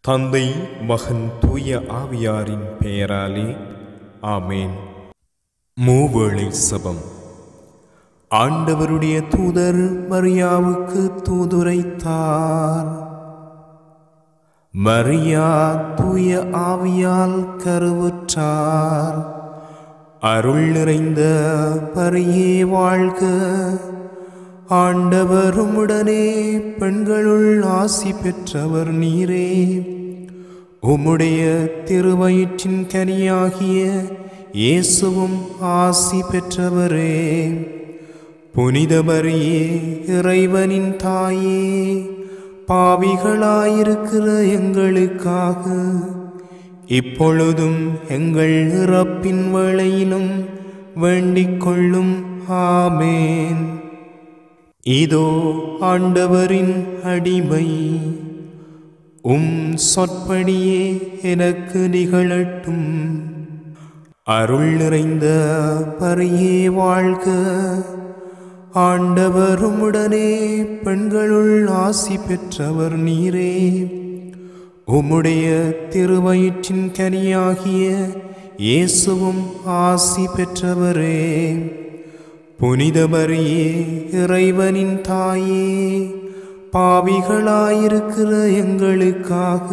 தந்தை, மகன், தூய ஆவியாரின் பெயராலே ஆமேன். மூவேளை செபம். ஆண்டவருடைய தூதர் மரியாவுக்கு தூதுரைத்தார். மரியா தூய ஆவியால் கருவுற்றார். அருள் நிறைந்த மரியே வாழ்க. ஆண்டவர் உம்முடனே, பெண்களுள் ஆசி பெற்றவர் நீரே. உம்முடைய திருவயிற்றின் கனியாகிய இயேசுவும் ஆசி பெற்றவரே. புனித மரியே, இறைவனின் தாயே, பாவிகளாயிருக்கிற எங்களுக்காக இப்பொழுதும் எங்கள் இறப்பின் வேளையிலும் வேண்டிக் கொள்ளும். ஆமேன். இதோ ஆண்டவரின் அடிமை, சொற்படியே எனக்கு நிகழட்டும். அருள் நிறைந்த மரியே வாழ்க. ஆண்டவர் உம்முடனே, பெண்களுள் ஆசி பெற்றவர் நீரே. உம்முடைய திருவயிற்றின் கனியாகிய இயேசுவும் ஆசி பெற்றவரே. புனித மரியே, இறைவனின் தாயே, பாவிகளாயிருக்கிற எங்களுக்காக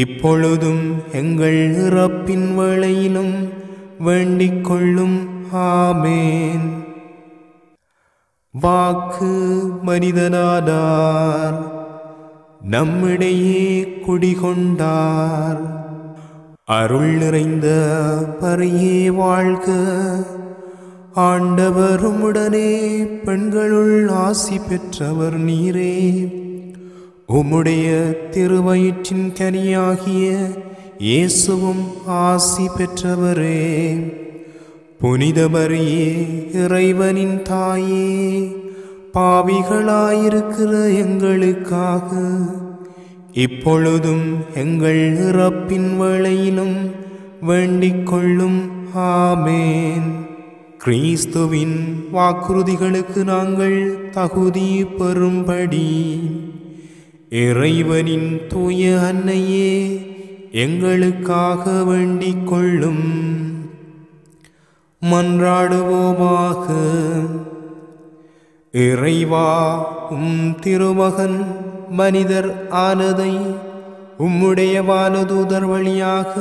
இப்பொழுதும் எங்கள் இறப்பின் வேளையிலும் வேண்டிக் கொள்ளும். ஆமேன். வாக்கு மனிதனானார், நம்மிடையே குடிகொண்டார். அருள் நிறைந்த மரியே வாழ்க. ஆண்டவர் உம்முடனே, பெண்களுள் ஆசி பெற்றவர் நீரே. உம்முடைய திருவயிற்றின் கனியாகிய இயேசுவும் ஆசி பெற்றவரே. புனித மரியே, இறைவனின் தாயே, பாவிகளாயிருக்கிற எங்களுக்காக இப்பொழுதும் எங்கள் இறப்பின் வேளையிலும் வேண்டிக் கொள்ளும். ஆமேன். கிறிஸ்துவின் வாக்குறுதிகளுக்கு நாங்கள் தகுதி பெறும்படி இறைவனின் தூய அன்னையே, எங்களுக்காக வேண்டிக் கொள்ளும். மன்றாடுவோமாக. இறைவா, திருமகன் மனிதர் ஆனதை உம்முடைய வானதூதர் வழியாக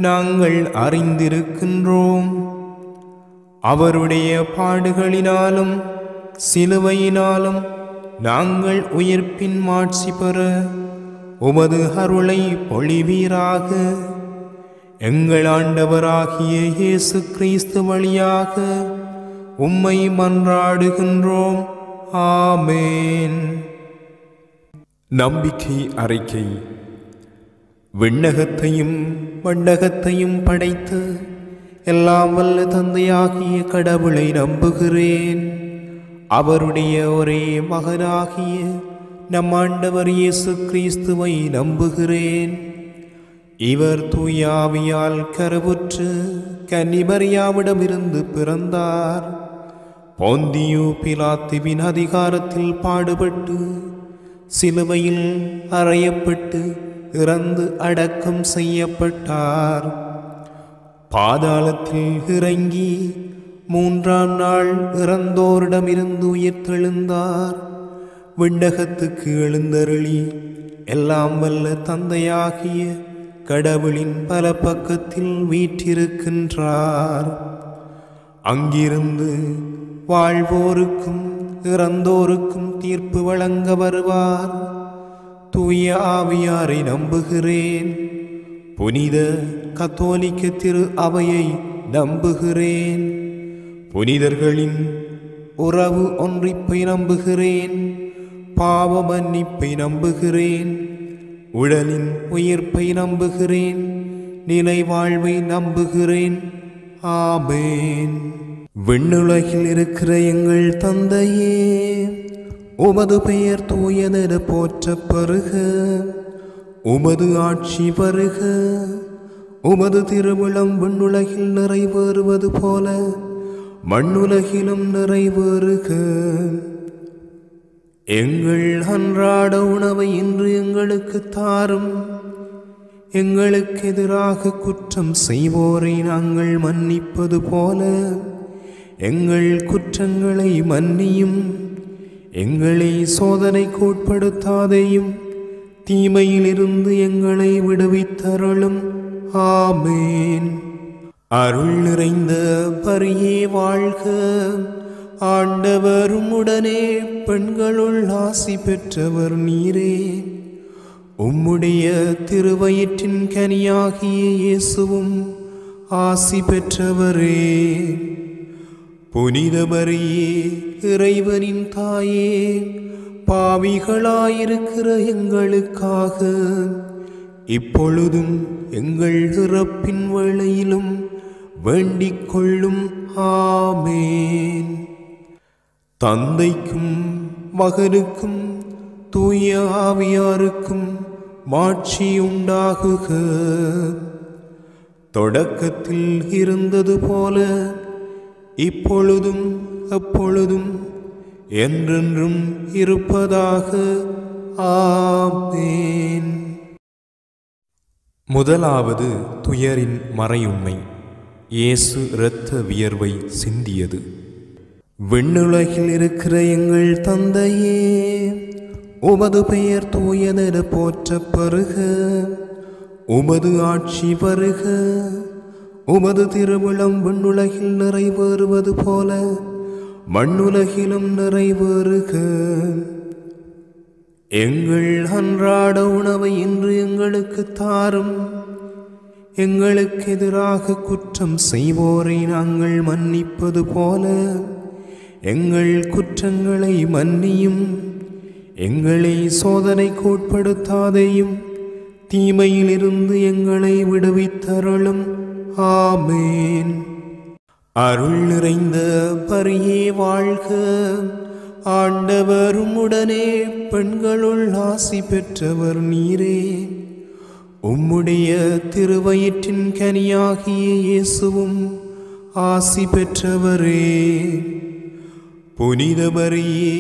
நாங்கள் அறிந்திருக்கின்றோம். அவருடைய பாடுகளினாலும் சிலுவையினாலும் நாங்கள் உயிர்ப்பின் மாட்சி பெற உமது அருளை பொழிவீராக. எங்கள் ஆண்டவராகிய இயேசு கிறிஸ்து வழியாக உம்மை மன்றாடுகின்றோம். ஆமேன். நம்பிக்கை அறிக்கை. விண்ணகத்தையும் மண்ணகத்தையும் படைத்து எல்லாம் வல்ல தந்தையாகிய கடவுளை நம்புகிறேன். அவருடைய ஒரே மகனாகிய நம் ஆண்டவர் இயேசு கிறிஸ்துவை நம்புகிறேன். இவர் தூய ஆவியால் கருவுற்று கன்னி மரியாவிடமிருந்து பிறந்தார். போந்தியு பிலாத்துவின் அதிகாரத்தில் பாடுபட்டு சிலுவையில் அறையப்பட்டு இறந்து அடக்கம் செய்யப்பட்டார். பாதாளத்தில் இறங்கி 3ஆம் நாள் இறந்தோரிடமிருந்து உயிர்த்தெழுந்தார். விண்ணகத்துக்கு எழுந்தருளி எல்லாம் வல்ல தந்தையாகிய கடவுளின் பல பக்கத்தில் வீற்றிருக்கின்றார். அங்கிருந்து வாழ்வோருக்கும் இறந்தோருக்கும் தீர்ப்பு வழங்க வருவார். தூய ஆவியாரை நம்புகிறேன். புனித கத்தோலிக்க திரு அவையை நம்புகிறேன். புனிதர்களின் உறவு ஒன்றிப்பை நம்புகிறேன். பாவ மன்னிப்பை நம்புகிறேன். உடலின் உயிர்ப்பை நம்புகிறேன். நிலை வாழ்வை நம்புகிறேன். ஆமேன். விண்ணுலகில் இருக்கிற எங்கள் தந்தையே, உமது பெயர் தூயதென போற்றப் பெறுக. உமது ஆட்சி வருக. உமது திருவுளம் விண்ணுலகில் நிறைவேறுவது போல மண்ணுலகிலும் நிறைவேறுக. எங்கள் அன்றாட உணவை இன்று எங்களுக்கு தாரும். எங்களுக்கு எதிராக குற்றம் செய்வோரை நாங்கள் மன்னிப்பது போல எங்கள் குற்றங்களை மன்னியும். எங்களை சோதனைக்கு உட்படுத்தாதேயும், தீமையிலிருந்து எங்களை விடுவித்தருளும். ஆமேன். அருள் நிறைந்த மரியே வாழ்க, ஆண்டவர் உம்முடனே பெண்களுள் ஆசி பெற்றவர் நீரே. உம்முடைய திருவயிற்றின் கனியாகிய இயேசுவும் ஆசி பெற்றவரே. புனித மரியே, இறைவனின் தாயே, பாவிகளாயிருக்கிற எங்களுக்காக இப்பொழுதும் எங்கள் இறப்பின் வேளையிலும் வேண்டிக் கொள்ளும். ஆமேன். தந்தைக்கும் மகனுக்கும் தூய ஆவியாருக்கும் மாட்சி உண்டாகுக. தொடக்கத்தில் இருந்தது போல இப்பொழுதும் எப்பொழுதும் என்றென்றும் இருப்பதாக. ஆமேன். முதலாவது துயரின் மறையுண்மை. இயேசு இரத்த வியர்வை சிந்தியது. விண்ணுலகில் இருக்கிற எங்கள் தந்தையே, உமது பெயர் தூயதென போற்றப் பெறுக. உமது ஆட்சி வருக. உமது திருவுளம் விண்ணுலகில் நிறைவேறுவது போல மண்ணுலகிலும் நிறைவேறுக. எங்கள் அன்றாட உணவை இன்று எங்களுக்கு தாரும். எங்களுக்கு எதிராக குற்றம் செய்வோரை நாங்கள் மன்னிப்பது போல எங்கள் குற்றங்களை மன்னியும். எங்களை சோதனைக்கு உட்படுத்தாதேயும், தீமையிலிருந்து எங்களை விடுவித்தருளும். ஆமேன். அருள் நிறைந்த மரியே வாழ்க, ஆண்டவர் உம்முடனே பெண்களுள் ஆசி பெற்றவர் நீரே. உம்முடைய திருவயிற்றின் கனியாகிய இயேசுவும் ஆசி பெற்றவரே. புனித மரியே,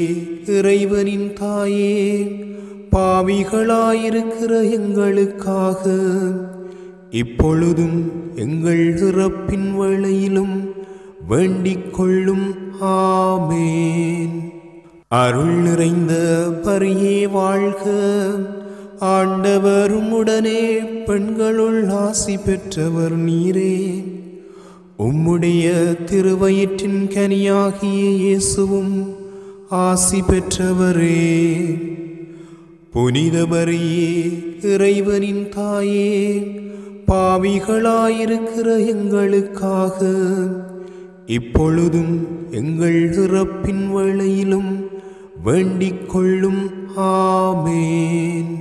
இறைவனின் தாயே, பாவிகளாயிருக்கிற எங்களுக்காக இப்பொழுதும் எங்கள் இறப்பின் வேளையிலும் வேண்டிக் கொள்ளும். ஆமேன். அருள் நிறைந்த மரியே வாழ்க, ஆண்டவர் உம்முடனே பெண்களுள் ஆசி பெற்றவர் நீரே. உம்முடைய திருவயிற்றின் கனியாகிய இயேசுவும் ஆசி பெற்றவரே. புனித மரியே, இறைவனின் தாயே, பாவிகளாயிருக்கிற எங்களுக்காக இப்பொழுதும் எங்கள் இறப்பின் வேளையிலும் வேண்டிக் கொள்ளும். ஆமேன்.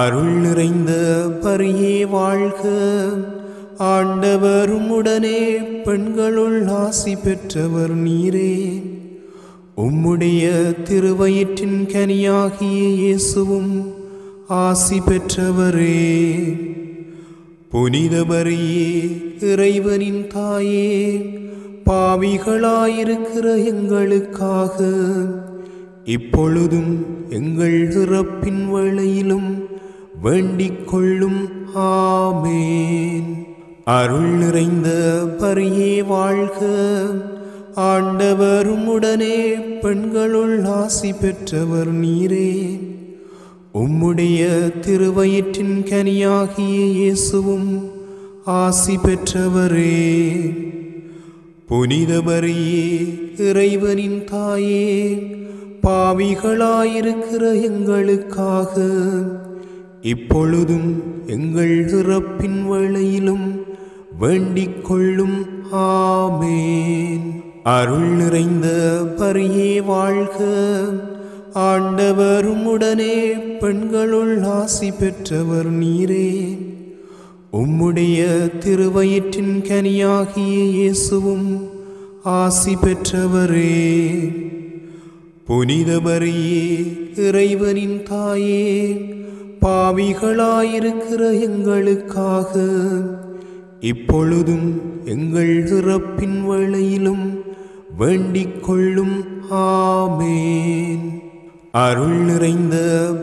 அருள் நிறைந்த மரியே வாழ்க, ஆண்டவர் உம்முடனே பெண்களுள் ஆசி பெற்றவர் நீரே. உம்முடைய திருவயிற்றின் கனியாகிய இயேசுவும் ஆசி பெற்றவரே. புனித மரியே, இறைவனின் தாயே, பாவிகளாயிருக்கிற எங்களுக்காக இப்பொழுதும் எங்கள் இறப்பின் வேளையிலும் வேண்டிக் கொள்ளும். ஆமேன். அருள் நிறைந்த மரியே வாழ்க, ஆண்டவர் உம்முடனே பெண்களுள் ஆசி பெற்றவர் நீரே. உம்முடைய திருவயிற்றின் கனியாகிய இயேசுவும் ஆசி பெற்றவரே. புனித மரியே, இறைவனின் தாயே, பாவிகளாயிருக்கிற எங்களுக்காக இப்பொழுதும் எங்கள் இறப்பின் வேளையிலும் வேண்டிக் கொள்ளும். ஆமேன். அருள் நிறைந்த மரியே வாழ்க, ஆண்டவர் உம்முடனே பெண்களுள் ஆசி பெற்றவர் நீரே. உம்முடைய திருவயிற்றின் கனியாகிய இயேசுவும் ஆசி பெற்றவரே. புனித மரியே, இறைவனின் தாயே, பாவிகளாயிருக்கிற எங்களுக்காக இப்பொழுதும் எங்கள் இறப்பின் வேளையிலும் வேண்டிக் கொள்ளும். ஆமேன். அருள் நிறைந்த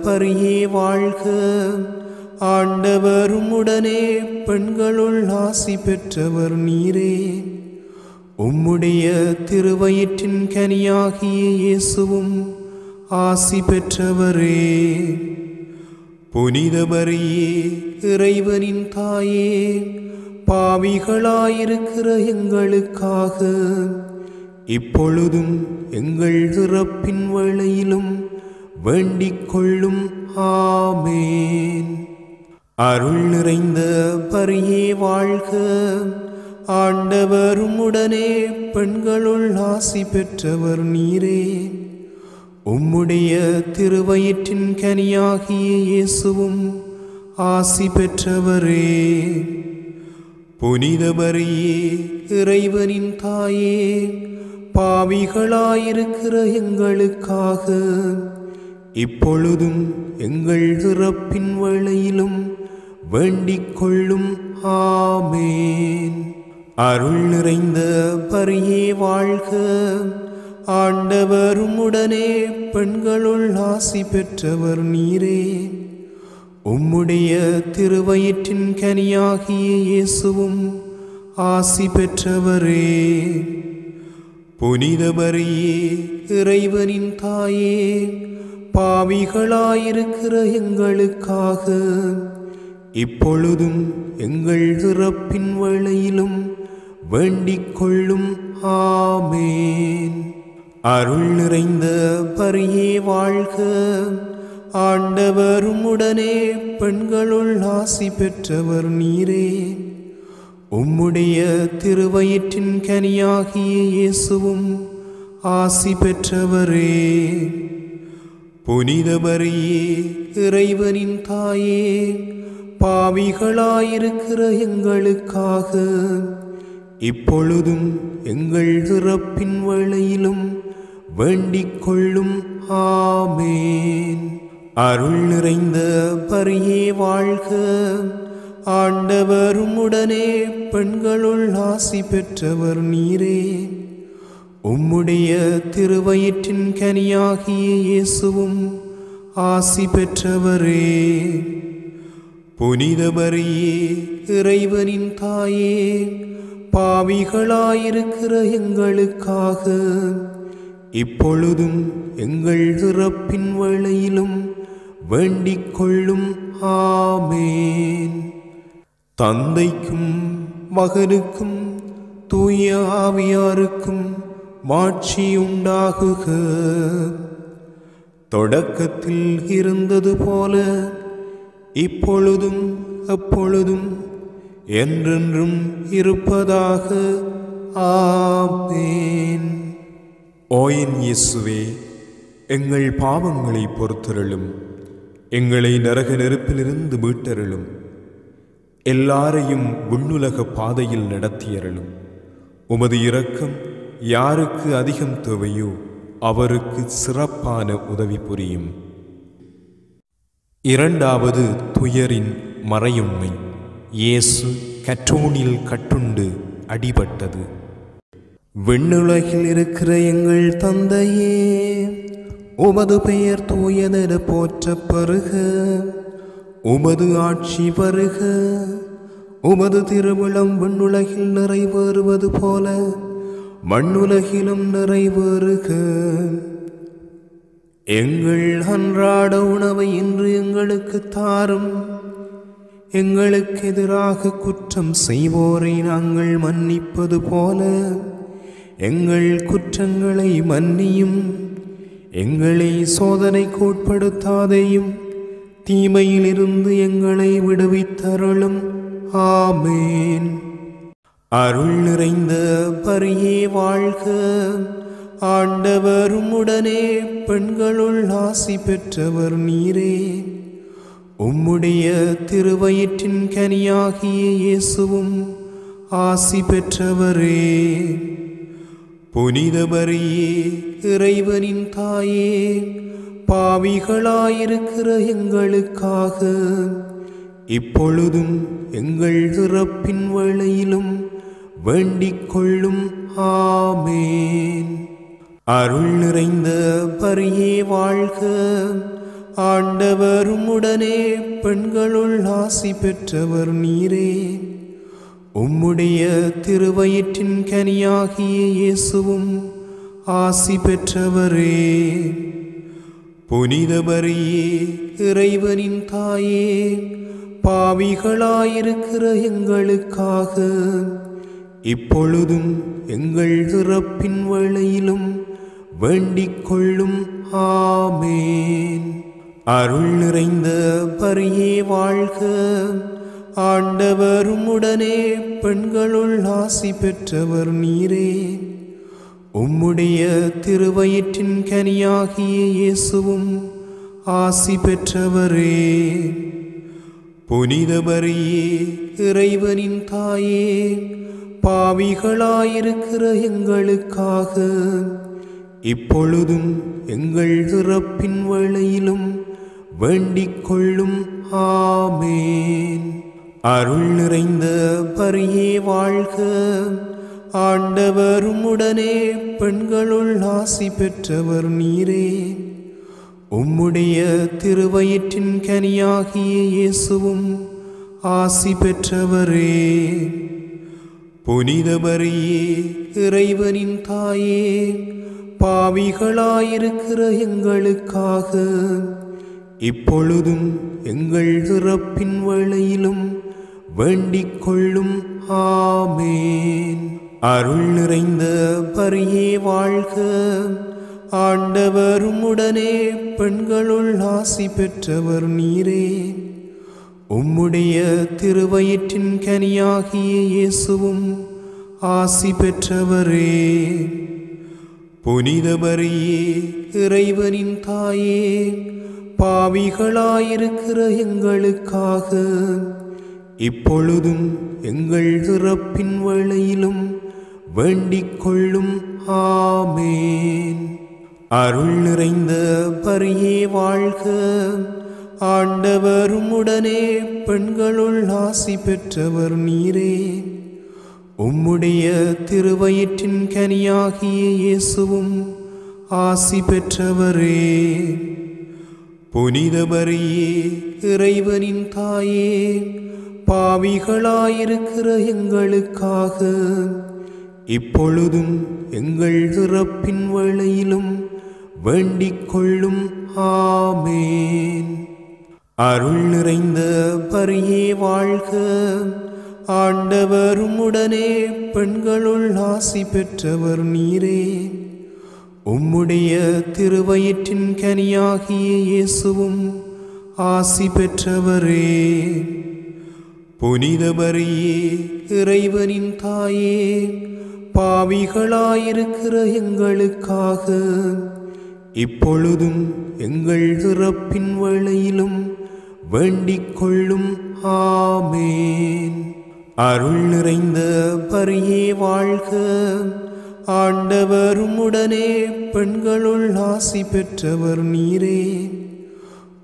மரியே வாழ்க, ஆண்டவர் உம்முடனே பெண்களுள் ஆசி பெற்றவர் நீரே. உம்முடைய திருவயிற்றின் கனியாகிய இயேசுவும் ஆசி பெற்றவரே. புனித மரியே, இறைவனின் தாயே, பாவிகளாயிருக்கிற எங்களுக்காக இப்பொழுதும் எங்கள் இறப்பின் வேளையிலும் வேண்டிக் கொள்ளும். ஆமேன். அருள் நிறைந்த மரியே வாழ்க, ஆண்டவர் உம்முடனே பெண்களுள் ஆசி பெற்றவர் நீரே. உம்முடைய திருவயிற்றின் கனியாகிய இயேசுவும் ஆசி பெற்றவரே. புனித மரியே, இறைவனின் தாயே, பாவிகளாயிருக்கிற எங்களுக்காக இப்பொழுதும் எங்கள் இறப்பின் வேளையிலும் வேண்டிக் கொள்ளும். ஆமேன். அருள் நிறைந்த மரியே வாழ்க, ஆண்டவர் உம்முடனே பெண்களுள் ஆசி பெற்றவர் நீரே. உம்முடைய திருவயிற்றின் கனியாகிய இயேசுவும் ஆசி பெற்றவரே. புனித மரியே, இறைவனின் தாயே, பாவிகளாயிருக்கிற எங்களுக்காக இப்பொழுதும் எங்கள் இறப்பின் வேளையிலும் வேண்டிக் கொள்ளும். ஆமேன். அருள் நிறைந்த மரியே வாழ்க, ஆண்டவர் உம்முடனே பெண்களுள் ஆசி பெற்றவர் நீரே. உம்முடைய திருவயிற்றின் கனியாகிய இயேசுவும் ஆசி பெற்றவரே. புனித மரியே, இறைவனின் தாயே, பாவிகளாயிருக்கிற எங்களுக்காக இப்பொழுதும் எங்கள் இறப்பின் வேளையிலும் வேண்டிக் கொள்ளும். ஆமேன். அருள் நிறைந்த மரியே வாழ்க, ஆண்டவர் உம்முடனே பெண்களுள் ஆசி பெற்றவர் நீரே. உம்முடைய திருவயிற்றின் கனியாகிய இயேசுவும் ஆசி பெற்றவரே. புனித மரியே, இறைவனின் தாயே, பாவிகளாயிருக்கிற எங்களுக்காக இப்பொழுதும் எங்கள் இறப்பின் வேளையிலும் வேண்டிக் கொள்ளும். ஆமேன். தந்தைக்கும் மகனுக்கும் தூய ஆவியாருக்கும் மாட்சி உண்டாகுக. தொடக்கத்தில் இருந்தது போல இப்பொழுதும் எப்பொழுதும் என்றென்றும் இருப்பதாக. ஆமேன். ஓ என் இயேசுவே, எங்கள் பாவங்களை பொறுத்தருளும், எங்களை நரக நெருப்பிலிருந்து மீட்டருளும், எல்லாரையும் விண்ணுலக பாதையில் நடத்தியருளும். உமது இரக்கம் யாருக்கு அதிகம் தேவையோ அவருக்கு சிறப்பான உதவி புரியும். இரண்டாவது துயரின் மறையுண்மை. இயேசு கற்றோனில் கட்டுண்டு அடிபட்டது. விண்ணுலகில் இருக்கிற எங்கள் தந்தையே, உமது பெயர் தூயதென போற்றப் பெறுக. உமது ஆட்சி வருக. உமது திருவிழம் விண்ணுலகில் நிறைவேறுவது போல மண்ணுலகிலும் நிறைவேறுக. எங்கள் அன்றாட உணவை இன்று எங்களுக்கு தாரும். எங்களுக்கு எதிராக குற்றம் செய்வோரை நாங்கள் மன்னிப்பது போல எங்கள் குற்றங்களை மன்னியும். எங்களை சோதனைக்கு உட்படுத்தாதேயும், தீமையிலிருந்து எங்களை விடுவித்தருளும். ஆமேன். அருள் நிறைந்த மரியே வாழ்க, ஆண்டவர் உம்முடனே பெண்களுள் ஆசி பெற்றவர் நீரே. உம்முடைய திருவயிற்றின் கனியாகிய இயேசுவும் ஆசி பெற்றவரே. புனித மரியே, இறைவனின் தாயே, பாவிகளாயிருக்கிற எங்களுக்காக இப்பொழுதும் எங்கள் இறப்பின் வேளையிலும் வேண்டிக் கொள்ளும். ஆமேன். அருள் நிறைந்த மரியே வாழ்க. ஆண்டவர் உம்முடனே பெண்களுள் ஆசி பெற்றவர் நீரே. உம்முடைய திருவயிற்றின் கனியாகிய இயேசுவும் ஆசி பெற்றவரே. புனித மரியே இறைவனின் தாயே, பாவிகளாயிருக்கிற எங்களுக்காக இப்பொழுதும் எங்கள் இறப்பின் வேளையிலும் வேண்டிக் கொள்ளும். ஆமேன். அருள் நிறைந்த மரியே வாழ்க. ஆண்டவர் உம்முடனே பெண்களுள் ஆசி பெற்றவர் நீரே. உம்முடைய திருவயிற்றின் கனியாகிய இயேசுவும் ஆசி பெற்றவரே. புனித மரியே இறைவனின் தாயே, பாவிகளாயிருக்கிற எங்களுக்காக இப்பொழுதும் எங்கள் இறப்பின் வேளையிலும் வேண்டிக் கொள்ளும். ஆமேன். அருள் நிறைந்த மரியே வாழ்க. ஆண்டவர் உம்முடனே பெண்களுள் ஆசி பெற்றவர் நீரே. உம்முடைய திருவயிற்றின் கனியாகிய இயேசுவும் ஆசி பெற்றவரே. புனித மரியே இறைவனின் தாயே, பாவிகளாயிருக்கிற எங்களுக்காக இப்பொழுதும் எங்கள் இறப்பின் வேளையிலும் வேண்டிக் கொள்ளும். ஆமேன். அருள் நிறைந்த மரியே வாழ்க. ஆண்டவர் உம்முடனே பெண்களுள் ஆசி பெற்றவர் நீரே. உம்முடைய திருவயிற்றின் கனியாகிய இயேசுவும் ஆசி பெற்றவரே. புனித மரியே இறைவனின் தாயே, பாவிகளாயிருக்கிற எங்களுக்காக இப்பொழுதும் எங்கள் இறப்பின் வேளையிலும் வேண்டிக் கொள்ளும். ஆமேன். அருள் நிறைந்த மரியே வாழ்க. ஆண்டவர் உம்முடனே பெண்களுள் ஆசி பெற்றவர் நீரே. உம்முடைய திருவயிற்றின் கனியாகிய இயேசுவும் ஆசி பெற்றவரே. புனித மரியே இறைவனின் தாயே, பாவிகளாயிருக்கிற எங்களுக்காக இப்பொழுதும் எங்கள் இறப்பின் வேளையிலும் வேண்டிக் கொள்ளும். ஆமேன். அருள் நிறைந்த மரியே வாழ்க. ஆண்டவர் உம்முடனே பெண்களுள் ஆசி பெற்றவர் நீரே. உம்முடைய திருவயிற்றின் கனியாகிய இயேசுவும் ஆசி பெற்றவரே. புனித மரியே இறைவனின் தாயே, பாவிகளாயிருக்கிற எங்களுக்காக இப்பொழுதும் எங்கள் இறப்பின் வேளையிலும் வேண்டிக் கொள்ளும். ஆமேன். அருள் நிறைந்த மரியே வாழ்க. ஆண்டவர் உம்முடனே பெண்களுள் ஆசி பெற்றவர் நீரே.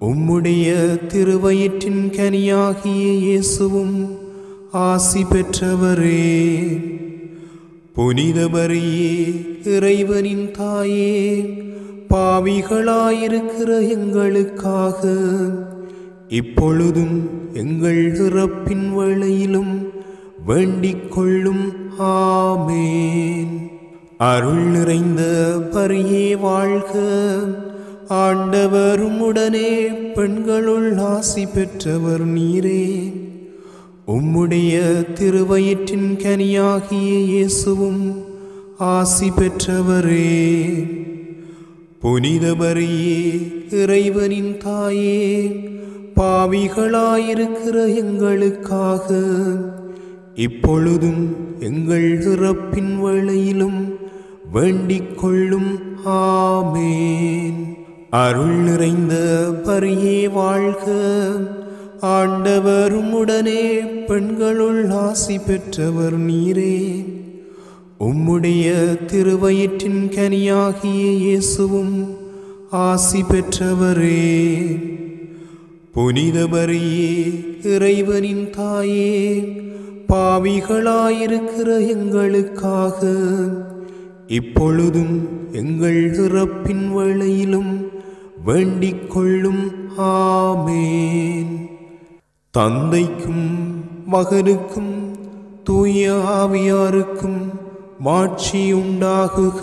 உம்முடைய திருவயிற்றின் கனியாகிய இயேசுவும் ஆசி பெற்றவரே. புனித மரியே இறைவனின் தாயே, பாவிகளாயிருக்கிற எங்களுக்காக இப்பொழுதும் எங்கள் இறப்பின் வேளையிலும் வேண்டிக் கொள்ளும். ஆமேன். அருள் நிறைந்த மரியே வாழ்க. ஆண்டவர் உம்முடனே பெண்களுள் ஆசி பெற்றவர் நீரே. உம்முடைய திருவயிற்றின் கனியாகிய இயேசுவும் ஆசி பெற்றவரே. புனித மரியே இறைவனின் தாயே, பாவிகளாயிருக்கிற எங்களுக்காக இப்பொழுதும் எங்கள் இறப்பின் வேளையிலும் வேண்டிக் கொள்ளும். ஆமேன். அருள் நிறைந்த மரியே வாழ்க. ஆண்டவர் உம்முடனே பெண்களுள் ஆசி பெற்றவர் நீரே. உம்முடைய திருவயிற்றின் கனியாகிய இயேசுவும் ஆசி பெற்றவரே. புனித மரியே இறைவனின் தாயே, பாவிகளாயிருக்கிற எங்களுக்காக இப்பொழுதும் எங்கள் இறப்பின் வேளையிலும் வேண்டிக் கொள்ளும். ஆமேன். தந்தைக்கும் மகனுக்கும் தூய ஆவியாருக்கும் மாட்சி உண்டாகுக.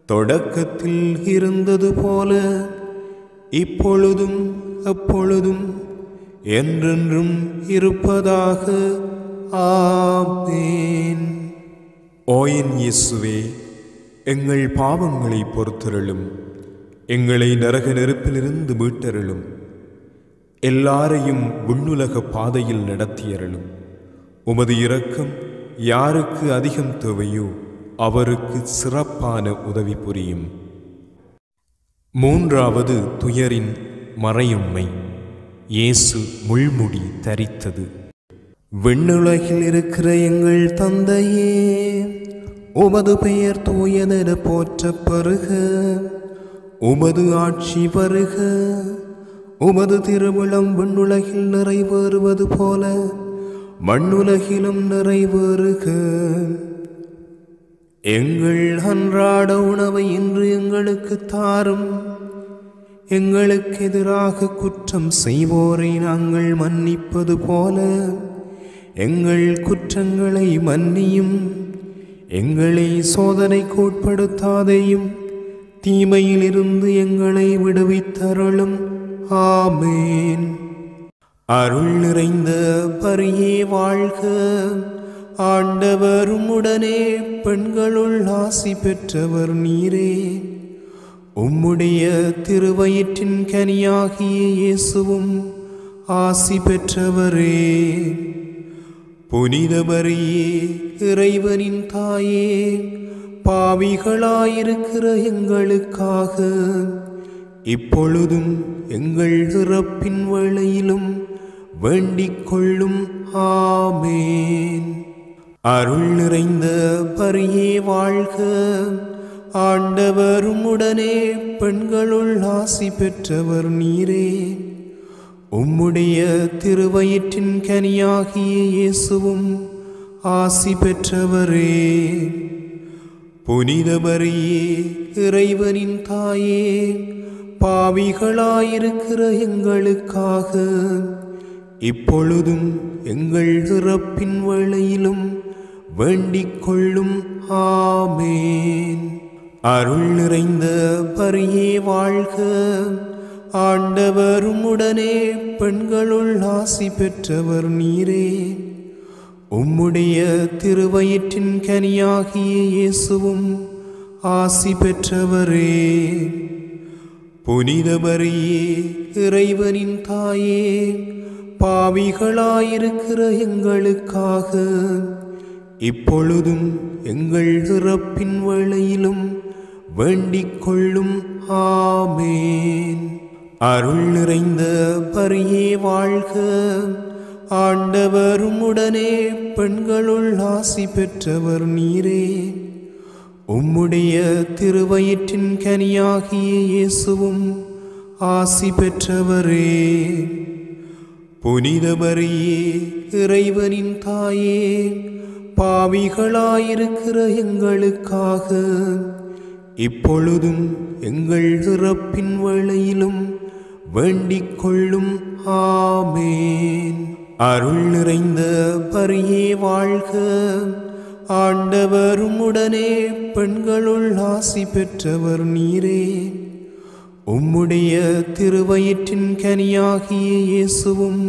தொடக்கத்தில் இருந்தது போல இப்பொழுதும் எப்பொழுதும் என்றென்றும் இருப்பதாக. ஆமேன். ஓ என் இயேசுவே, எங்கள் பாவங்களை பொறுத்தருளும். எங்களை நரக நெருப்பிலிருந்து மீட்டருளும். எல்லாரையும் விண்ணுலக பாதையில் நடத்தியருளும். உமது இரக்கம் யாருக்கு அதிகம் தேவையோ அவருக்கு சிறப்பான உதவி புரியும். மூன்றாவது துயரின் மறையுண்மை. இயேசு முள்முடி தரித்தது. விண்ணுலகில் இருக்கிற எங்கள் தந்தையே, உமது பெயர் தூயதென போற்றப் பெறுக. உமது ஆட்சி வருக. உமது திருவிழம் விண்ணுலகில் நிறைவேறுவது போல மண்ணுலகிலும் நிறைவேறுக. எங்கள் அன்றாட உணவை இன்று எங்களுக்கு தாரும். எங்களுக்கு எதிராக குற்றம் செய்வோரை நாங்கள் மன்னிப்பது போல எங்கள் குற்றங்களை மன்னியும். எங்களை சோதனைக்கு உட்படுத்தாதேயும், தீமையிலிருந்து எங்களை விடுவித்தருளும். ஆமேன். அருள் நிறைந்த பரியே வாழ்க. ஆண்டவர் உம்முடனே பெண்களுள் ஆசி பெற்றவர் நீரே. உம்முடைய திருவயிற்றின் கனியாகிய இயேசுவும் ஆசி பெற்றவரே. புனித மரியே, இறைவனின் தாயே, பாவிகளாயிருக்கிற எங்களுக்காக இப்பொழுதும் எங்கள் இறப்பின் வேளையிலும் வேண்டிக் கொள்ளும். ஆமேன். அருள் நிறைந்த பரியே வாழ்க. ஆண்டவர் உம்முடனே பெண்களுள் ஆசி பெற்றவர் நீரே. உம்முடைய திருவயிற்றின் கனியாகிய இயேசுவும் ஆசி பெற்றவரே. புனித மரியே, இறைவனின் தாயே, பாவிகளாயிருக்கிற எங்களுக்காக இப்பொழுதும் எங்கள் இறப்பின் வேளையிலும் வேண்டிக் கொள்ளும். ஆமேன். அருள் நிறைந்த பரியே வாழ்க. ஆண்டவர் உம்முடனே பெண்களுள் ஆசி பெற்றவர் நீரே. உம்முடைய திருவயிற்றின் கனியாகிய இயேசுவும் ஆசி பெற்றவரே. புனித மரியே, இறைவனின் தாயே, பாவிகளாயிருக்கிற எங்களுக்காக இப்பொழுதும் எங்கள் இறப்பின் வேளையிலும் வேண்டிக் கொள்ளும். ஆமேன். அருள் நிறைந்த பரியே வாழ்க. ஆண்டவர் உம்முடனே பெண்களுள் ஆசி பெற்றவர் நீரே. உம்முடைய திருவயிற்றின் கனியாகிய இயேசுவும் ஆசி பெற்றவரே. புனித மரியே, இறைவனின் தாயே, பாவிகளாயிருக்கிற எங்களுக்காக இப்பொழுதும் எங்கள் இறப்பின் வேளையிலும் வேண்டிக் கொள்ளும். ஆமேன். அருள் நிறைந்த பரியே வாழ்க. ஆண்டவர் உம்முடனே பெண்களுள் ஆசி பெற்றவர் நீரே. உம்முடைய திருவயிற்றின் கனியாகிய இயேசுவும்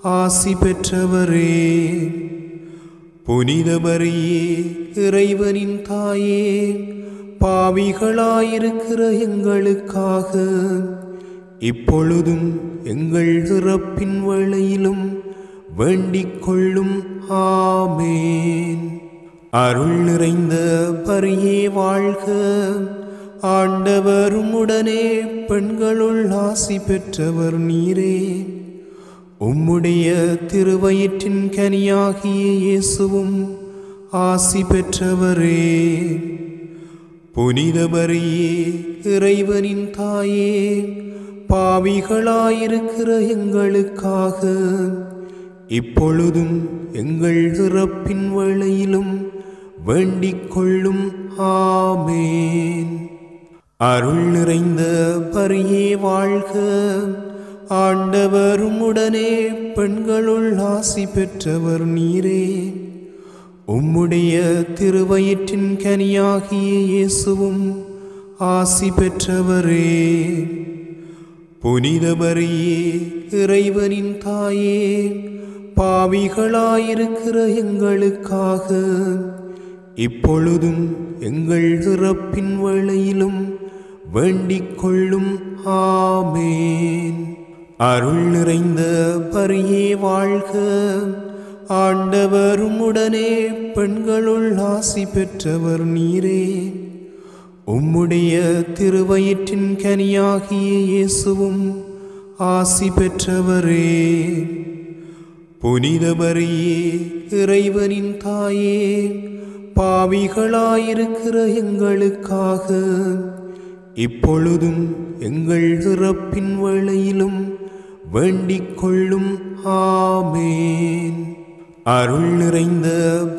ஆசி பெற்றவரே. புனித மரியே, இறைவனின் தாயே, பாவிகளாயிருக்கிற எங்களுக்காக இப்பொழுதும் எங்கள் இறப்பின் வேளையிலும் வேண்டிக் கொள்ளும். ஆமேன். அருள் நிறைந்த பரியே வாழ்க. ஆண்டவர் உம்முடனே பெண்களுள் ஆசி பெற்றவர் நீரே. உம்முடைய திருவயிற்றின் கனியாகிய இயேசுவும் ஆசி பெற்றவரே. புனித மரியே, இறைவனின் தாயே, பாவிகளாயிருக்கிற எங்களுக்காக இப்பொழுதும் எங்கள் இறப்பின் வேளையிலும் வேண்டிக் கொள்ளும். ஆமேன். அருள் நிறைந்த மரியே வாழ்க, ஆண்டவர் உம்முடனே, பெண்களுள் ஆசி பெற்றவர் நீரே. உம்முடைய திருவயிற்றின் கனியாகிய இயேசுவும் ஆசி பெற்றவரே. புனித மரியே, இறைவனின் தாயே, பாவிகளாயிருக்கிற எங்களுக்காக இப்பொழுதும் எங்கள் இறப்பின் வேளையிலும் வேண்டிக் கொள்ளும். ஆமேன். அருள் நிறைந்த மரியே வாழ்க, ஆண்டவர் உம்முடனே, பெண்களுள் ஆசி பெற்றவர் நீரே. உம்முடைய திருவயிற்றின் கனியாகிய இயேசுவும் ஆசி பெற்றவரே. புனித மரியே, இறைவனின் தாயே, பாவிகளாயிருக்கிற எங்களுக்காக இப்பொழுதும் எங்கள் இறப்பின் வேளையிலும் வேண்டிக் கொள்ளும். ஆமேன். அருள் நிறைந்த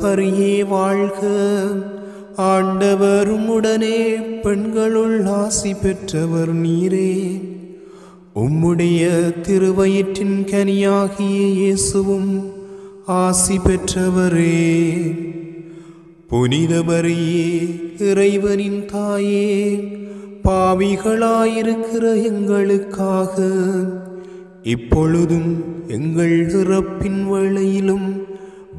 மரியே வாழ்க, ஆண்டவர் உம்முடனே, பெண்களுள் ஆசி பெற்றவர் நீரே. உம்முடைய திருவயிற்றின் கனியாகிய இயேசுவும் ஆசி பெற்றவரே. புனித மரியே, இறைவனின் தாயே, பாவிகளாயிருக்கிற எங்களுக்காக இப்பொழுதும் எங்கள் இறப்பின் வேளையிலும்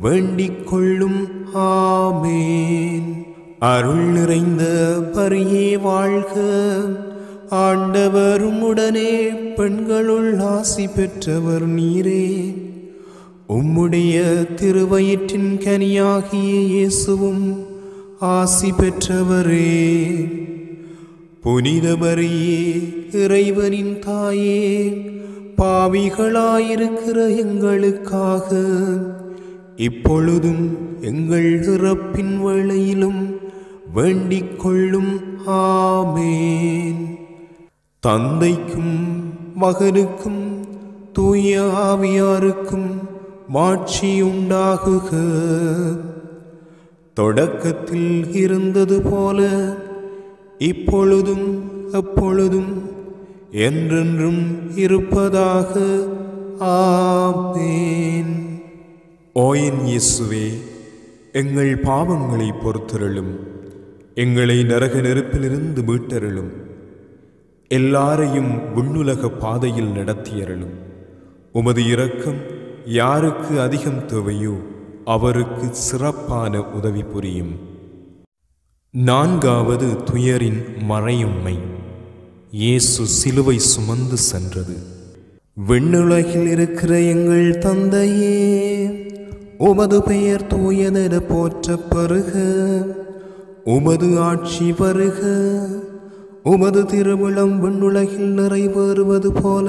வேண்டிக் கொள்ளும். ஆமேன். அருள் நிறைந்த மரியே வாழ்க, ஆண்டவர் உம்முடனே, பெண்களுள் ஆசி பெற்றவர் நீரே. உம்முடைய திருவயிற்றின் கனியாகிய இயேசுவும் ஆசி பெற்றவரே. புனித மரியே, இறைவனின் தாயே, பாவிகளாயிருக்கிற எங்களுக்காக இப்பொழுதும் எங்கள் இறப்பின் வேளையிலும் வேண்டிக் கொள்ளும். ஆமேன். தந்தைக்கும் மகனுக்கும் தூய ஆவியாருக்கும் மாட்சி உண்டாகுக. தொடக்கத்தில் இருந்தது போல இப்பொழுதும் எப்பொழுதும் என்றென்றும் இருப்பதாக. ஆமேன். ஓ என் இயேசுவே, எங்கள் பாவங்களை பொறுத்தருளும், எங்களை நரக நெருப்பிலிருந்து மீட்டருளும், எல்லாரையும் விண்ணுலக பாதையில் நடத்தியருளும். உமது இரக்கம் யாருக்கு அதிகம் தேவையோ அவருக்கு சிறப்பான உதவி புரியும். நான்காவது துயரின் மறையுண்மை. இயேசு சிலுவை சுமந்து சென்றது. விண்ணுலகில் இருக்கிற எங்கள் தந்தையே, உமது பெயர் தூயதென போற்றப் பெறுக. உமது ஆட்சி வருக. உமது திருவுளம் விண்ணுலகில் நிறைவேறுவது போல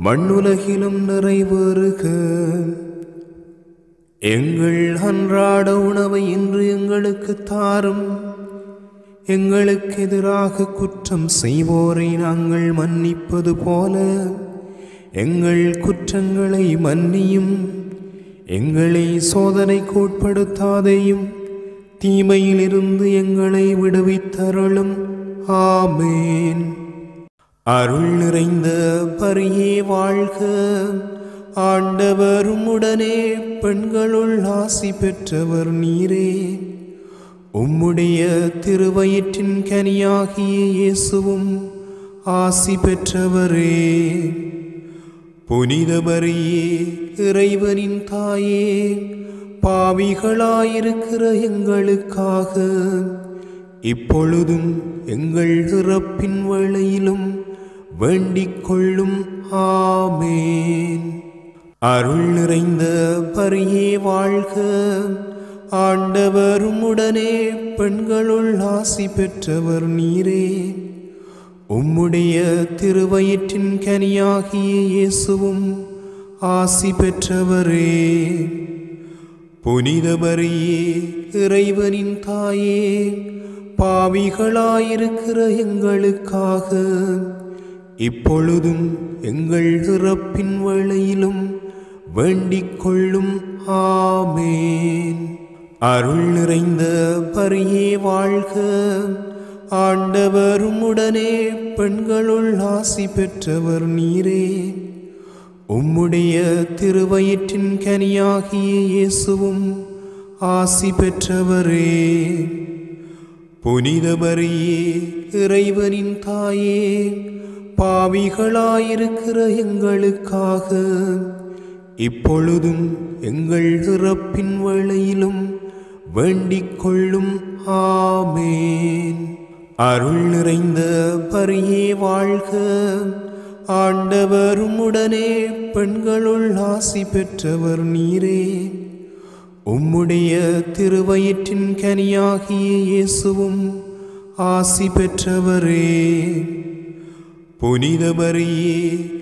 மண்ணுலகிலும் நிறைவேறுக. எங்கள் அன்றாட உணவை இன்று எங்களுக்கு தாரும். எங்களுக்கு எதிராக குற்றம் செய்வோரை நாங்கள் மன்னிப்பது போல எங்கள் குற்றங்களை மன்னியும். எங்களை சோதனைக்கு உட்படுத்தாதேயும், தீமையிலிருந்து எங்களை விடுவித்தருளும். ஆமேன். அருள் நிறைந்த மரியே வாழ்க, ஆண்டவர் உம்முடனே, பெண்களுள் ஆசி பெற்றவர் நீரே. உம்முடைய திருவயிற்றின் கனியாகிய இயேசுவும் ஆசி பெற்றவரே. புனித மரியே, இறைவனின் தாயே, பாவிகளாயிருக்கிற எங்களுக்காக இப்பொழுதும் எங்கள் இறப்பின் வேளையிலும் வேண்டிக் கொள்ளும். ஆமேன். அருள் நிறைந்த மரியே வாழ்க, ஆண்டவர் உம்முடனே, பெண்களுள் ஆசி பெற்றவர் நீரே. உம்முடைய திருவயிற்றின் கனியாகிய இயேசுவும் ஆசி பெற்றவரே. புனித மரியே, இறைவனின் தாயே, பாவிகளாயிருக்கிற எங்களுக்காக இப்பொழுதும் எங்கள் இறப்பின் வேளையிலும் வேண்டிக் கொள்ளும். ஆமேன். அருள் நிறைந்த பரியே வாழ்க. ஆண்டவர் உம்முடனே பெண்களுள் ஆசி பெற்றவர் நீரே. உம்முடைய திருவயிற்றின் கனியாகிய இயேசுவும் ஆசி பெற்றவரே. புனித மரியே, இறைவனின் தாயே, பாவிகளாயிருக்கிற எங்களுக்காக இப்பொழுதும் எங்கள் இறப்பின் வேளையிலும் வேண்டிக் கொள்ளும். ஆமேன். அருள் நிறைந்த பரியே வாழ்க. ஆண்டவர் உம்முடனே பெண்களுள் ஆசி பெற்றவர் நீரே. உம்முடைய திருவயிற்றின் கனியாகிய இயேசுவும் ஆசி பெற்றவரே. புனித மரியே,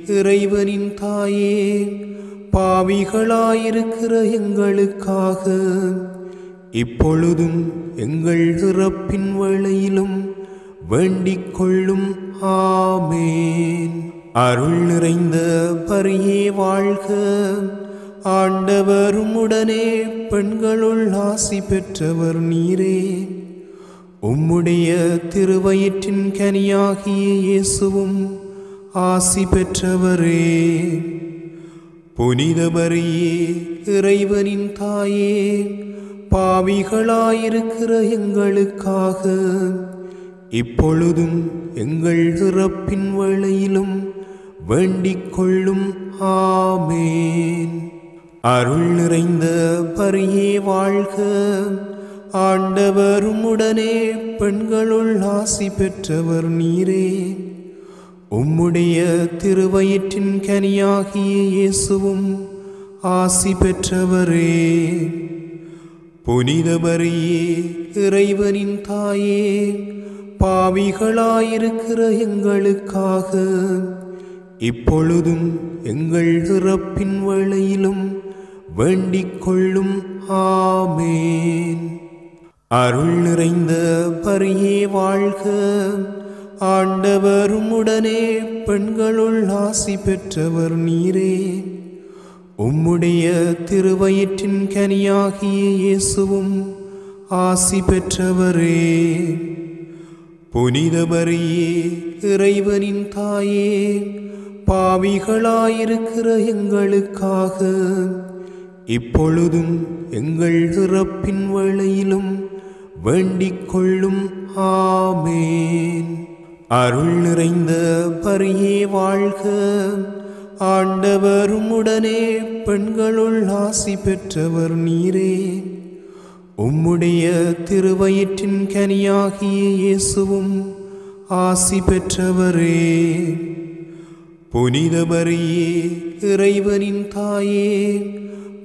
இறைவனின் தாயே, பாவிகளாயிருக்கிற எங்களுக்காக இப்பொழுதும் எங்கள் இறப்பின் வேளையிலும் வேண்டிக் கொள்ளும். ஆமேன். அருள் நிறைந்த பரியே வாழ்க. ஆண்டவர் உம்முடனே பெண்களுள் ஆசி பெற்றவர் நீரே. உம்முடைய திருவயிற்றின் கனியாகிய இயேசுவும் ஆசி பெற்றவரே. புனித மரியே, இறைவனின் தாயே, பாவிகளாயிருக்கிற எங்களுக்காக இப்பொழுதும் எங்கள் இறப்பின் வேளையிலும் வேண்டிக் கொள்ளும். ஆமேன். அருள் நிறைந்த பரியே வாழ்க. ஆண்டவர் உம்முடனே பெண்களுள் ஆசி பெற்றவர் நீரே. உம்முடைய திருவயிற்றின் கனியாகிய இயேசுவும் ஆசி பெற்றவரே. புனித மரியே, இறைவனின் தாயே, பாவிகளாயிருக்கிற எங்களுக்காக இப்பொழுதும் எங்கள் இறப்பின் வேளையிலும் வேண்டிக் கொள்ளும். ஆமேன். அருள் நிறைந்த பரியே வாழ்க. ஆண்டவர் உம்முடனே பெண்களுள் ஆசி பெற்றவர் நீரே. உம்முடைய திருவயிற்றின் கனியாகிய இயேசுவும் ஆசி பெற்றவரே. புனித மரியே, இறைவனின் தாயே, பாவிகளாயிருக்கிற எங்களுக்காக இப்பொழுதும் எங்கள் இறப்பின் வேளையிலும் வேண்டிக் கொள்ளும். ஆமேன். அருள் நிறைந்த பரியே வாழ்க. ஆண்டவர் உம்முடனே பெண்களுள் ஆசி பெற்றவர் நீரே. உம்முடைய திருவயிற்றின் கனியாகிய இயேசுவும் ஆசி பெற்றவரே. புனித மரியே, இறைவனின் தாயே,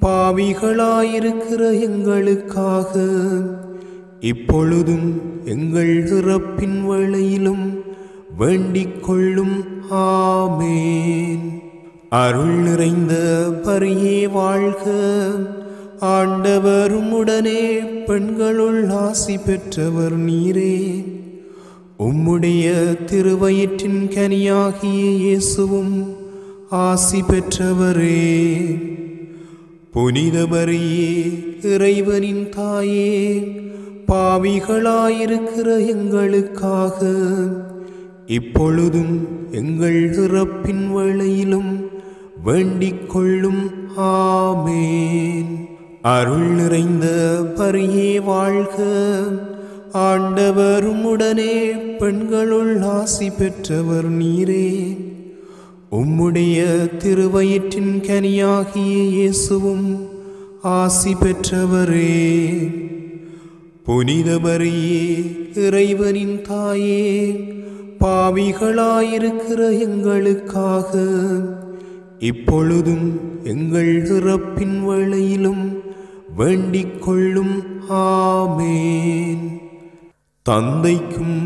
பாவிகளாயிருக்கிற எங்களுக்காக இப்பொழுதும் எங்கள் இறப்பின் வேளையிலும் வேண்டிக் கொள்ளும். ஆமேன். அருள் நிறைந்த பரியே வாழ்க. ஆண்டவர் உம்முடனே பெண்களுள் ஆசி பெற்றவர் நீரே. உம்முடைய திருவயிற்றின் கனியாகிய இயேசுவும் ஆசி பெற்றவரே. புனித மரியே, இறைவனின் தாயே, பாவிகளாயிருக்கிற எங்களுக்காக இப்பொழுதும் எங்கள் இறப்பின் வேளையிலும் வேண்டிக் கொள்ளும். ஆமேன். அருள் நிறைந்த பரியே வாழ்க. ஆண்டவர் உம்முடனே பெண்களுள் ஆசி பெற்றவர் நீரே. உம்முடைய திருவயிற்றின் கனியாகிய இயேசுவும் ஆசி பெற்றவரே. புனித மரியே, இறைவனின் தாயே, பாவிகளாயிருக்கிற எங்களுக்காக இப்பொழுதும் எங்கள் இறப்பின் வேளையிலும் வேண்டிக் கொள்ளும். ஆமேன். தந்தைக்கும்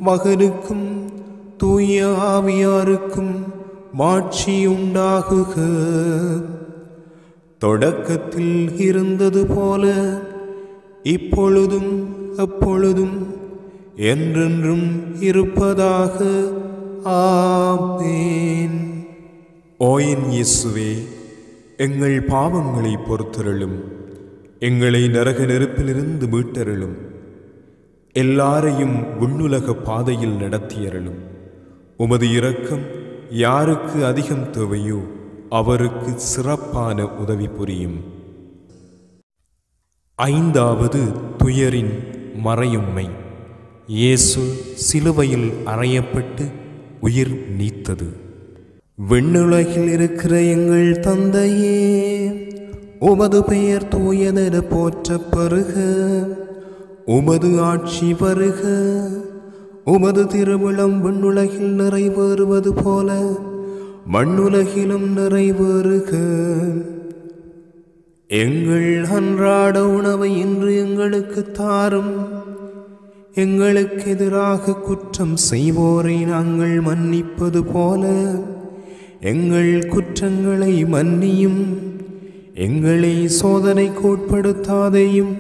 மகனுக்கும் தூய ஆவியாருக்கும் மாட்சி உண்டாகுக. தொடக்கத்தில் இருந்தது போல இப்பொழுதும் எப்பொழுதும் என்றென்றும் இருப்பதாக. ஆமேன். ஓ என் இயேசுவே, எங்கள் பாவங்களை பொறுத்தருளும், எங்களை நரக நெருப்பிலிருந்து மீட்டருளும். எல்லாரையும் விண்ணுலக பாதையில் நடத்தியருளும். உமது இரக்கம் யாருக்கு அதிகம் தேவையோ அவருக்கு சிறப்பான உதவி புரியும். ஐந்தாவது துயரின் மறையுண்மை. இயேசு சிலுவையில் அறையப்பட்டு உயிர் நீத்தது. விண்ணுலகில் இருக்கிற எங்கள் தந்தையே, உமது பெயர் தூயதென போற்றப் பெறுக. உமது ஆட்சி வருக. உமது திருவிழம் விண்ணுலகில் நிறைவேறுவது போல மண்ணுலகிலும் நிறைவேறுக. எங்கள் அன்றாட உணவை இன்று எங்களுக்கு தாரும். எங்களுக்கு எதிராக குற்றம் செய்வோரை நாங்கள் மன்னிப்பது போல எங்கள் குற்றங்களை மன்னியும். எங்களை சோதனைக்கு உட்படுத்தாதேயும்,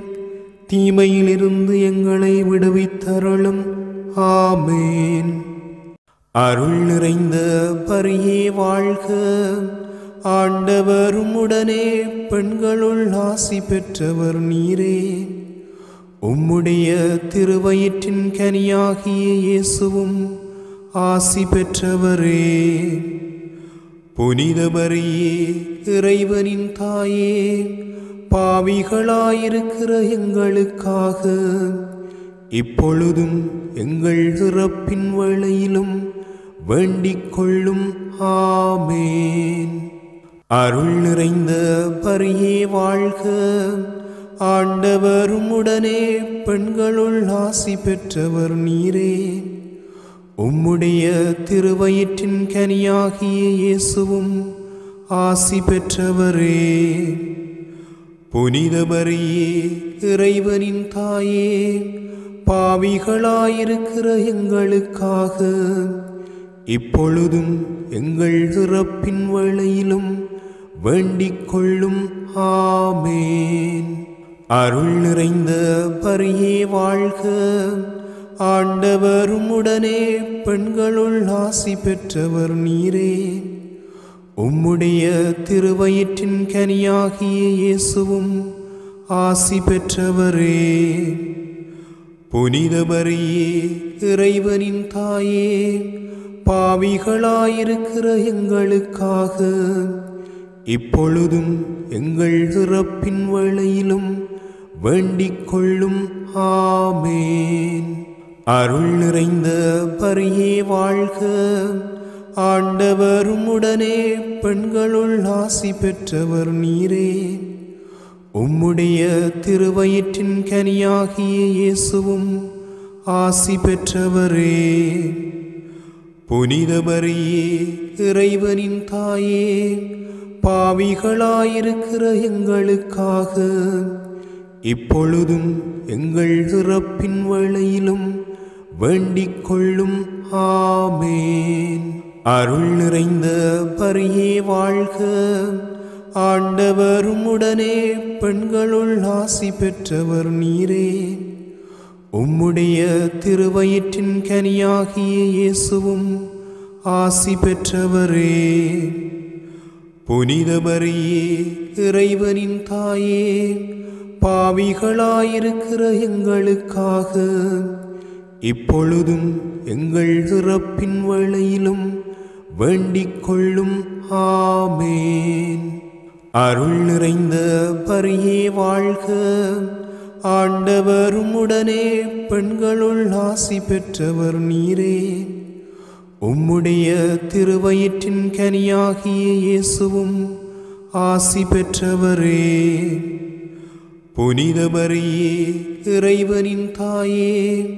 தீமையிலிருந்து எங்களை விடுவித்தருளும். ஆமேன். அருள் நிறைந்த பரியே வாழ்க. ஆண்டவர் உம்முடனே, பெண்களுள் ஆசி பெற்றவர் நீரே. உம்முடைய திருவயிற்றின் கனியாகிய இயேசுவும் ஆசி பெற்றவரே. புனித மரியே, இறைவனின் தாயே, பாவிகளாயிருக்கிற எங்களுக்காக இப்பொழுதும் எங்கள் இறப்பின் வேளையிலும் வேண்டிக் கொள்ளும். ஆமேன். அருள் நிறைந்த பரியே வாழ்க. ஆண்டவர் உம்முடனே, பெண்களுள் ஆசி பெற்றவர் நீரே. உம்முடைய திருவயிற்றின் கனியாகிய இயேசுவும் ஆசி பெற்றவரே. புனித மரியே, இறைவனின் தாயே, பாவிகளாயிருக்கிற எங்களுக்காக இப்பொழுதும் எங்கள் இறப்பின் வேளையிலும் வேண்டிக் கொள்ளும். ஆமேன். அருள் நிறைந்த பரியே வாழ்க. ஆண்டவர் உம்முடனே, பெண்களுள் ஆசி பெற்றவர் நீரே. உம்முடைய திருவயிற்றின் கனியாகிய இயேசுவும் ஆசி பெற்றவரே. புனித மரியே, இறைவனின் தாயே, பாவிகளாயிருக்கிற எங்களுக்காக இப்பொழுதும் எங்கள் இறப்பின் வேளையிலும் வேண்டிக் கொள்ளும். ஆமேன். அருள் நிறைந்த பரியே வாழ்க. ஆண்டவர் உம்முடனே, பெண்களுள் ஆசி பெற்றவர் நீரே. உம்முடைய திருவயிற்றின் கனியாகிய இயேசுவும் ஆசி பெற்றவரே. புனித மரியே, இறைவனின் தாயே, பாவிகளாயிருக்கிற எங்களுக்காக இப்பொழுதும் எங்கள் இறப்பின் வேளையிலும் வேண்டிக் கொள்ளும். ஆமேன். அருள் நிறைந்த பரியே வாழ்க. ஆண்டவர் உம்முடனே, பெண்களுள் ஆசி பெற்றவர் நீரே. உம்முடைய திருவயிற்றின் கனியாகிய இயேசுவும் ஆசி பெற்றவரே. புனித மரியே, இறைவனின் தாயே, பாவிகளாயிருக்கிற எங்களுக்காக இப்பொழுதும் எங்கள் இறப்பின் வேளையிலும் வேண்டிக் கொள்ளும். ஆமேன். அருள் நிறைந்த பரியே வாழ்க. ஆண்டவர் உம்முடனே, பெண்களுள் ஆசி பெற்றவர் நீரே. உம்முடைய திருவயிற்றின் கனியாகிய இயேசுவும் ஆசி பெற்றவரே. புனித மரியே, இறைவனின் தாயே,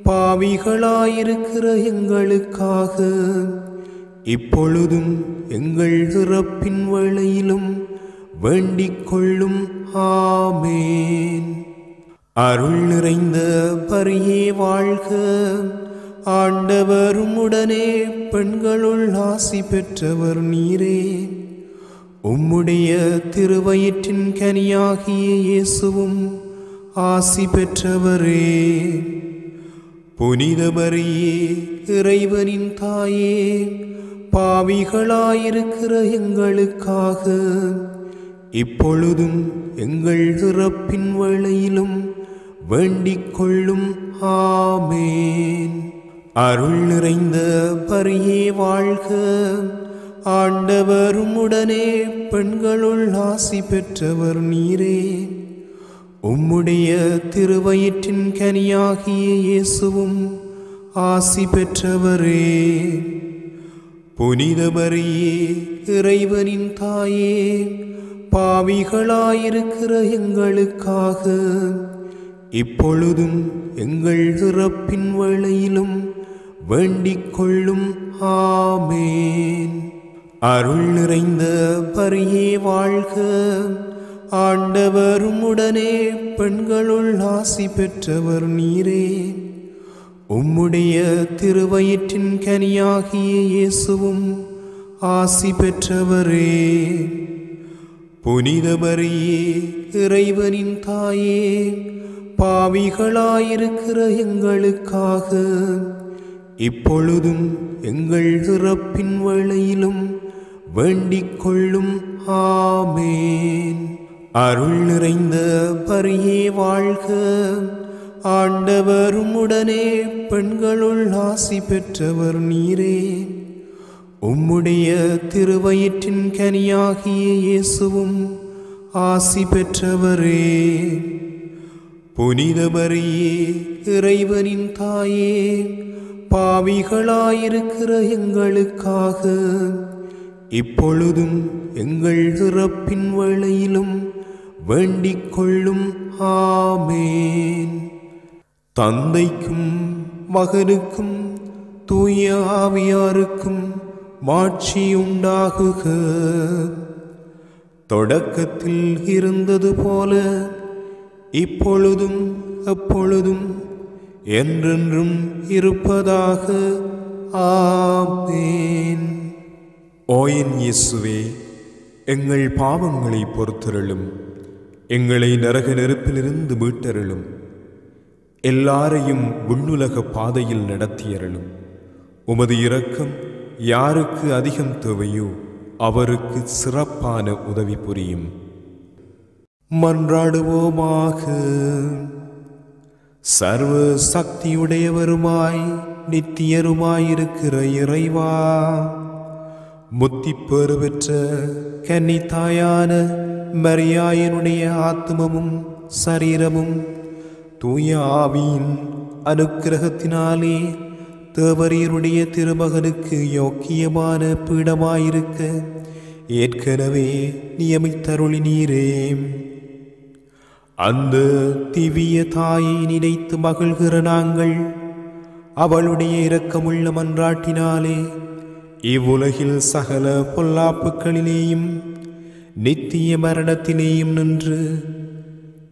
பாவிகளாயிருக்கிற எங்களுக்காக இப்பொழுதும் எங்கள் இறப்பின் வேளையிலும் வேண்டிக் கொள்ளும். ஆமேன். அருள் நிறைந்த பரியே வாழ்க. ஆண்டவர் உம்முடனே, பெண்களுள் ஆசி பெற்றவர் நீரே. உம்முடைய திருவயிற்றின் கனியாகிய இயேசுவும் ஆசி பெற்றவரே. புனித மரியே, இறைவனின் தாயே, பாவிகளாயிருக்கிற எங்களுக்காக இப்பொழுதும் எங்கள் இறப்பின் வேளையிலும் வேண்டிக் கொள்ளும். ஆமேன். அருள் நிறைந்த மரியே வாழ்க, ஆண்டவர் உம்முடனே பெண்களுள் ஆசி பெற்றவர் நீரே. உம்முடைய திருவயிற்றின் கனியாகிய இயேசுவும் ஆசி பெற்றவரே. புனித மரியே, இறைவனின் தாயே, பாவிகளாயிருக்கிற எங்களுக்காக இப்பொழுதும் எங்கள் இறப்பின் வேளையிலும் வேண்டிக் கொள்ளும். ஆமேன். அருள் நிறைந்த மரியே வாழ்க, ஆண்டவர் உம்முடனே பெண்களுள் ஆசி பெற்றவர் நீரே. உம்முடைய திருவயிற்றின் கனியாகிய இயேசுவும் ஆசி பெற்றவரே. புனித மரியே, இறைவனின் தாயே, பாவிகளாயிருக்கிற எங்களுக்காக இப்பொழுதும் எங்கள் இறப்பின் வேளையிலும் வேண்டிக் கொள்ளும். ஆமேன். அருள் நிறைந்த மரியே வாழ்க, ஆண்டவர் உம்முடனே பெண்களுள் ஆசி பெற்றவர் நீரே. உம்முடைய திருவயிற்றின் கனியாகிய இயேசுவும் ஆசி பெற்றவரே. புனித மரியே, இறைவனின் தாயே, பாவிகளாயிருக்கிற எங்களுக்காக இப்பொழுதும் எங்கள் இறப்பின் வேளையிலும் வேண்டிக் கொள்ளும். ஆமேன். தந்தைக்கும் மகனுக்கும் தூய ஆவியாருக்கும் மாட்சி உண்டாகுக. தொடக்கத்தில் இருந்தது போல இப்பொழுதும் எப்பொழுதும் என்றென்றும் இருப்பதாக. ஆமேன். ஓ என் இயேசுவே, எங்கள் பாவங்களை பொறுத்தருளும், எங்களை நரக நெருப்பிலிருந்து மீட்டருளும், எல்லாரையும் விண்ணுலக பாதையில் நடத்தியருளும். உமது இரக்கம் யாருக்கு அதிகம் தேவையோ அவருக்கு சிறப்பான உதவி புரியும். மன்றாடுவோமாக. சர்வ சக்தியுடையவருமாய் நித்தியருமாயிருக்கிற இறைவா, முத்திப்பேறு பெற்ற கன்னித்தாயான மரியாயனுடைய ஆத்மமும் சரீரமும் தூய ஆவியின் அனுக்கிரகத்தினாலே தேவரீருடைய திருமகனுக்கு யோக்கியமான பீடமாயிருக்க ஏற்கனவே நியமித்தருளினீரே. அந்த திவ்ய தாயை நினைத்து மகிழ்கிற நாங்கள் அவளுடைய இரக்கமுள்ள மன்றாட்டினாலே இவ்வுலகில் சகல பொல்லாப்புக்களிலேயும் நித்திய மரணத்திலேயும் நின்று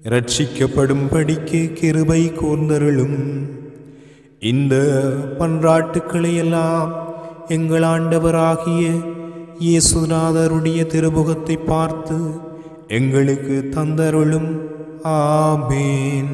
இரட்சிக்கப்படும்படிக்கு கிருபை கூர்ந்தருளும். இந்த மன்றாட்டுக்களை எல்லாம் எங்கள் ஆண்டவராகிய இயேசுநாதருடைய திருமுகத்தை பார்த்து எங்களுக்கு தந்தருளும். ஆமேன்.